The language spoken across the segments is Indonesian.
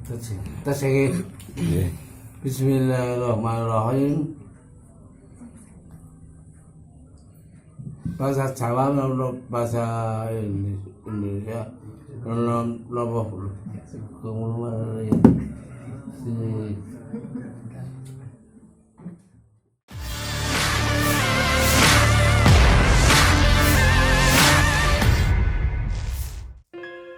Tasik. Bismillahirrahmanirrahim. Bahasa Jawa menurut bahasa Indonesia nomor kemudian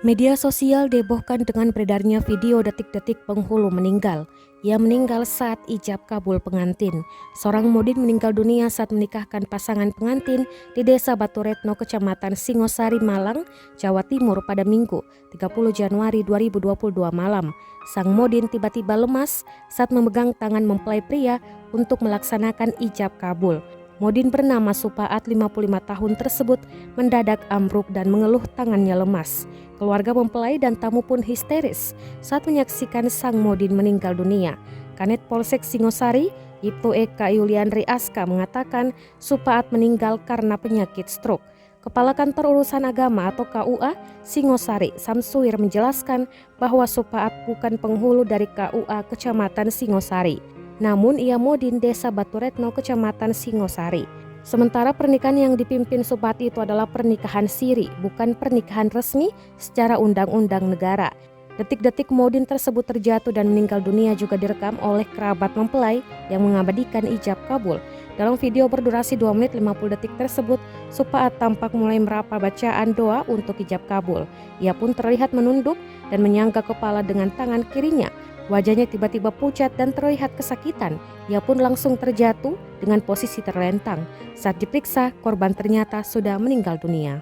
Media sosial dihebohkan dengan beredarnya video detik-detik penghulu meninggal. Ia meninggal saat ijab kabul pengantin. Seorang modin meninggal dunia saat menikahkan pasangan pengantin di Desa Batu Retno, Kecamatan Singosari, Malang, Jawa Timur pada Minggu 30 Januari 2022 malam. Sang modin tiba-tiba lemas saat memegang tangan mempelai pria untuk melaksanakan ijab kabul. Modin bernama Supaat 55 tahun tersebut mendadak ambruk dan mengeluh tangannya lemas. Keluarga mempelai dan tamu pun histeris saat menyaksikan sang modin meninggal dunia. Kanit Polsek Singosari, Ibtu Eka Yuliandri Aska mengatakan Supaat meninggal karena penyakit stroke. Kepala Kantor Urusan Agama atau KUA Singosari, Samsuir menjelaskan bahwa Supaat bukan penghulu dari KUA Kecamatan Singosari. Namun ia modin Desa Batu Retno, Kecamatan Singosari. Sementara pernikahan yang dipimpin Supaat itu adalah pernikahan siri, bukan pernikahan resmi secara undang-undang negara. Detik-detik modin tersebut terjatuh dan meninggal dunia juga direkam oleh kerabat mempelai yang mengabadikan ijab kabul. Dalam video berdurasi 2 menit 50 detik tersebut, Supaat tampak mulai merapal bacaan doa untuk ijab kabul. Ia pun terlihat menunduk dan menyangga kepala dengan tangan kirinya. Wajahnya tiba-tiba pucat dan terlihat kesakitan. Ia pun langsung terjatuh dengan posisi terlentang. Saat diperiksa, korban ternyata sudah meninggal dunia.